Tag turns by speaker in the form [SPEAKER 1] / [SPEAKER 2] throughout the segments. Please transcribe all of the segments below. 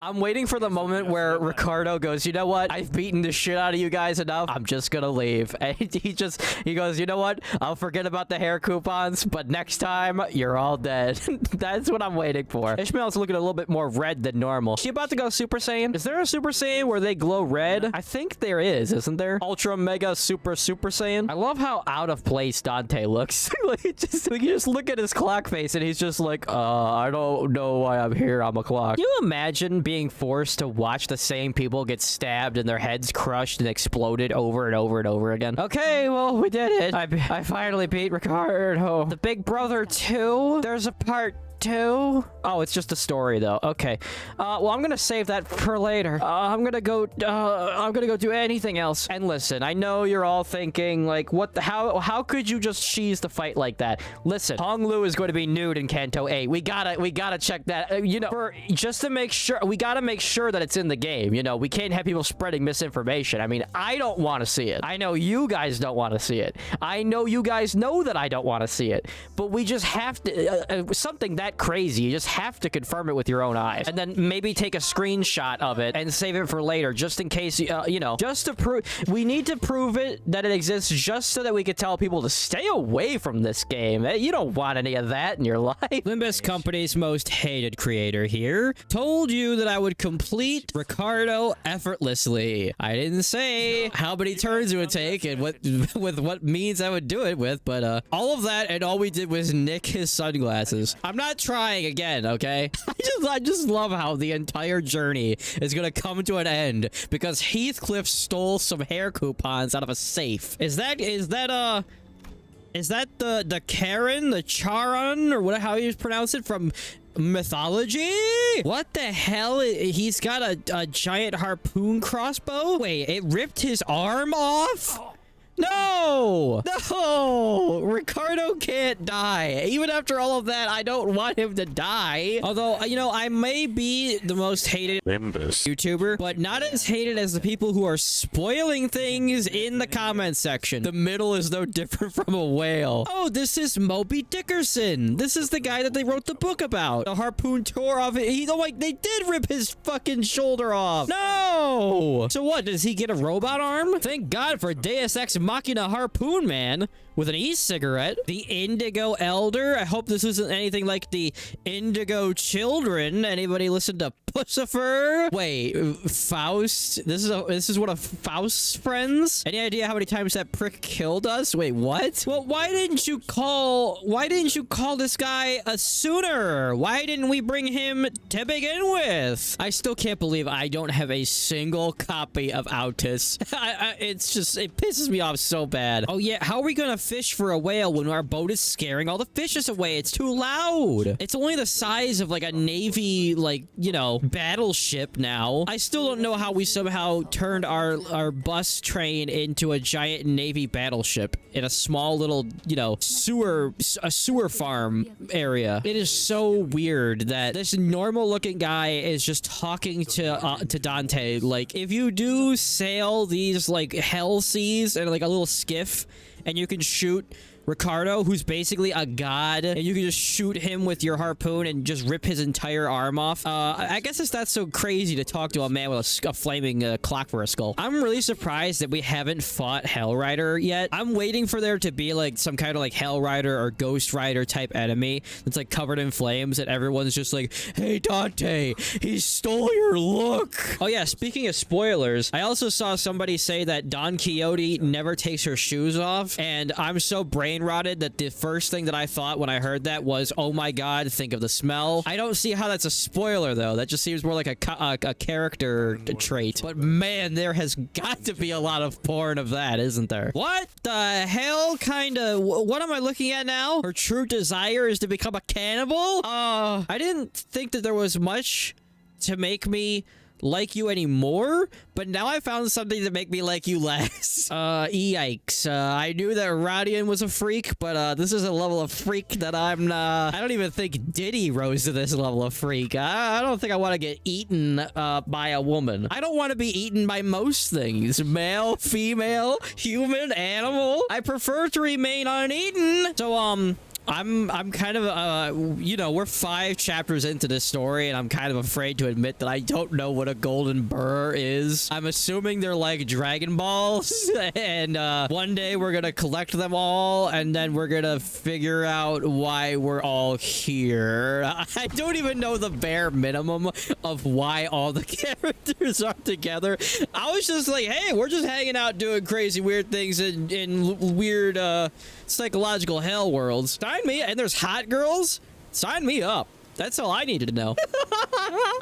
[SPEAKER 1] I'm waiting for the moment where Ricardo goes, you know what? I've beaten the shit out of you guys enough. I'm just gonna leave. And he goes, you know what? I'll forget about the hair coupons, but next time, you're all dead. That's what I'm waiting for. Ishmael's looking a little bit more red than normal. Is she about to go Super Saiyan? Is there a Super Saiyan where they glow red? I think there is, isn't there? Ultra Mega Super Saiyan. I love how out of place Dante looks. Like, you just look at his clock face and he's just like, I don't know why I'm here. I'm a clock. Can you imagine being forced to watch the same people get stabbed and their heads crushed and exploded over and over and over again? Okay, well, we did it. I finally beat Ricardo. The Big Brother 2? There's a part 2? Oh, it's just a story though. Okay. Well, I'm gonna save that for later. I'm gonna go do anything else. And listen, I know you're all thinking like, how could you just cheese the fight like that? Listen, Hong Lu is going to be nude in Kanto 8. We gotta check that. You know, just to make sure, we gotta make sure that it's in the game. You know, we can't have people spreading misinformation. I mean, I don't want to see it. I know you guys don't want to see it. I know you guys know that I don't want to see it. But we just have to, something that crazy, you just have to confirm it with your own eyes, and then maybe take a screenshot of it and save it for later, just in case, you know, just to prove. We need to prove it that it exists, just so that we could tell people to stay away from this game. You don't want any of that in your life. Limbus Company's most hated creator here told you that I would complete Ricardo effortlessly. I didn't say how many turns it would take and what means I would do it with, but all of that, and all we did was nick his sunglasses. I'm not trying again, okay? I just love how the entire journey is gonna come to an end because Heathcliff stole some hair coupons out of a safe. Is that the Karen, the Charon, or how you pronounce it, from mythology? What the hell? He's got a giant harpoon crossbow? Wait, it ripped his arm off? No! No! Ricardo can't die. Even after all of that, I don't want him to die. Although, you know, I may be the most hated YouTuber, but not as hated as the people who are spoiling things in the comment section. The middle is no different from a whale. Oh, this is Moby Dickerson. This is the guy that they wrote the book about. The harpoon tore off. They did rip his fucking shoulder off. No! So what, does he get a robot arm? Thank God for Deus Ex Machina Harpoon Man with an e-cigarette. The Indigo Elder. I hope this isn't anything like the Indigo Children. Anybody listen to Pussifer? Wait, Faust? This is one of Faust's friends? Any idea how many times that prick killed us? Wait, what? Well, why didn't you call this guy sooner? Why didn't we bring him to begin with? I still can't believe I don't have a single copy of Autis. It pisses me off so bad. Oh yeah, how are we gonna fish for a whale when our boat is scaring all the fishes away? It's too loud. It's only the size of like a Navy, like, you know, battleship now. I still don't know how we somehow turned our bus train into a giant Navy battleship in a small little, you know, sewer farm area. It is so weird that this normal looking guy is just talking to Dante. Like, if you do sail these like hell seas and like a little skiff, and you can shoot Ricardo, who's basically a god, and you can just shoot him with your harpoon and just rip his entire arm off. I guess it's not so crazy to talk to a man with a flaming clock for a skull. I'm really surprised that we haven't fought Hell Rider yet. I'm waiting for there to be like some kind of like Hell Rider or Ghost Rider type enemy that's like covered in flames, and everyone's just like, hey Dante, he stole your look. Oh yeah, speaking of spoilers, I also saw somebody say that Don Quixote never takes her shoes off, and I'm so brain rotted that the first thing that I thought when I heard that was, oh my god, think of the smell. I don't see how that's a spoiler though. That just seems more like a character trait. But man, there has got to be a lot of porn of that, isn't there? What the hell kind of... What am I looking at now? Her true desire is to become a cannibal? I didn't think that there was much to make me like you anymore, but now I found something to make me like you less. Yikes. I knew that Rodian was a freak, but this is a level of freak that I don't even think Diddy rose to this level of freak. I don't think I want to get eaten by a woman. I don't want to be eaten by most things. Male, female, human, animal. I prefer to remain uneaten. So, I'm kind of you know, we're 5 chapters into this story, and I'm kind of afraid to admit that I don't know what a golden burr is. I'm assuming they're like Dragon Balls, and one day we're gonna collect them all, and then we're gonna figure out why we're all here. I don't even know the bare minimum of why all the characters are together. I was just like, hey, we're just hanging out doing crazy weird things in weird psychological hell worlds. Sign me, and there's hot girls. Sign me up. That's all I needed to know.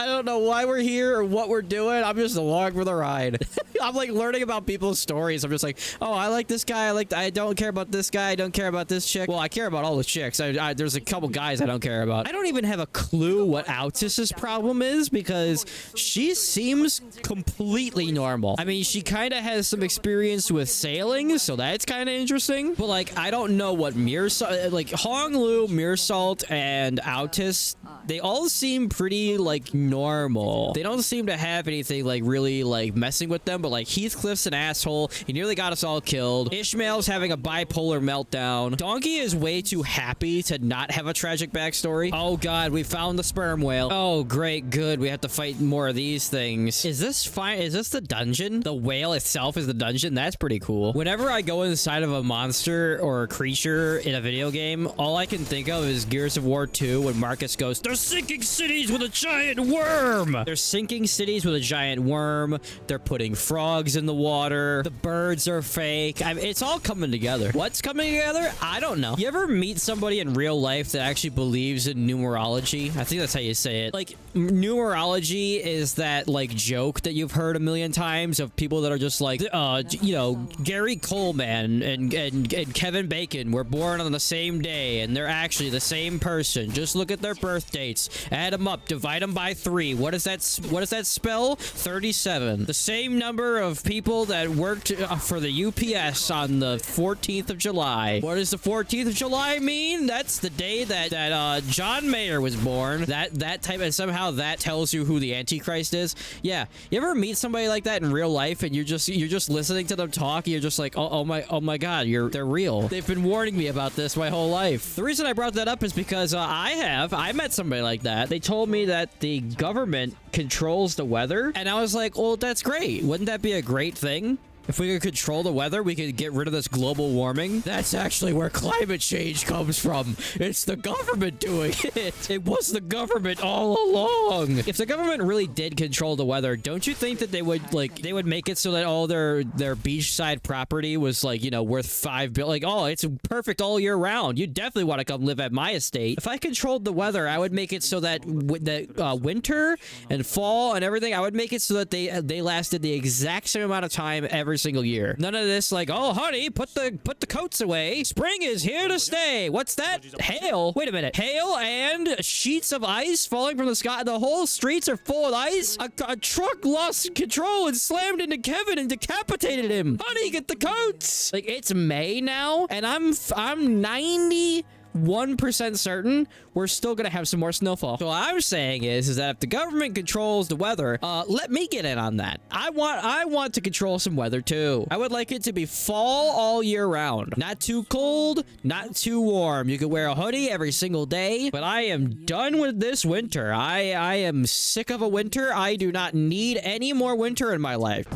[SPEAKER 1] I don't know why we're here or what we're doing. I'm just along for the ride. I'm like learning about people's stories. I'm just like, oh, I like this guy. I don't care about this guy. I don't care about this chick. Well, I care about all the chicks. There's a couple guys I don't care about. I don't even have a clue what Altus's problem is because she seems completely normal. I mean, she kind of has some experience with sailing, so that's kind of interesting. But like, I don't know what like Honglu, Meersalt, and Altus, they all seem pretty like normal. They don't seem to have anything like really like messing with them, but like Heathcliff's an asshole. He nearly got us all killed. Ishmael's having a bipolar meltdown. Donkey is way too happy to not have a tragic backstory. Oh god, we found the sperm whale. Oh great, good. We have to fight more of these things. Is this fine? Is this the dungeon? The whale itself is the dungeon? That's pretty cool. Whenever I go inside of a monster or a creature in a video game, all I can think of is Gears of War 2 when Marcus goes, "They're sinking cities with a giant worm!" They're sinking cities with a giant worm. They're putting frogs in the water. The birds are fake. I mean, it's all coming together. What's coming together? I don't know. You ever meet somebody in real life that actually believes in numerology? I think that's how you say it. Like, numerology is that, like, joke that you've heard a million times of people that are just like, you know, Gary Coleman and Kevin Bacon were born on the same day, and they're actually the same person. Just look at their birth dates. Add them up. Divide them by 3. What does that spell? 37. The same number of people that worked for the UPS on the 14th of July. What does the 14th of July mean? That's the day that John Mayer was born. That type, and somehow that tells you who the Antichrist is. Yeah. You ever meet somebody like that in real life, and you're just listening to them talk, and you're just like, oh my god, they're real. They've been warning me about this my whole life. The reason I brought that up is because I met somebody like that. They told me that the government controls the weather, and I was like, well, that's great. Wouldn't that be a great thing? If we could control the weather, we could get rid of this global warming. That's actually where climate change comes from. It's the government doing it. It was the government all along. If the government really did control the weather, don't you think that they would make it so that all their beachside property was like, you know, worth $5 billion? Like, oh, it's perfect all year round. You definitely want to come live at my estate. If I controlled the weather, I would make it so that winter and fall and everything, I would make it so that they lasted the exact same amount of time every single year. None of this like, oh honey, put the coats away. Spring is here to stay. What's that? Hail? Wait a minute. Hail and sheets of ice falling from the sky. The whole streets are full of ice. A truck lost control and slammed into Kevin and decapitated him. Honey, get the coats. Like, it's May now, and I'm 91% certain we're still gonna have some more snowfall. So what I'm saying is that if the government controls the weather, let me get in on that. I want to control some weather too. I would like it to be fall all year round. Not too cold, not too warm. You could wear a hoodie every single day, but I am done with this winter. I am sick of a winter. I do not need any more winter in my life.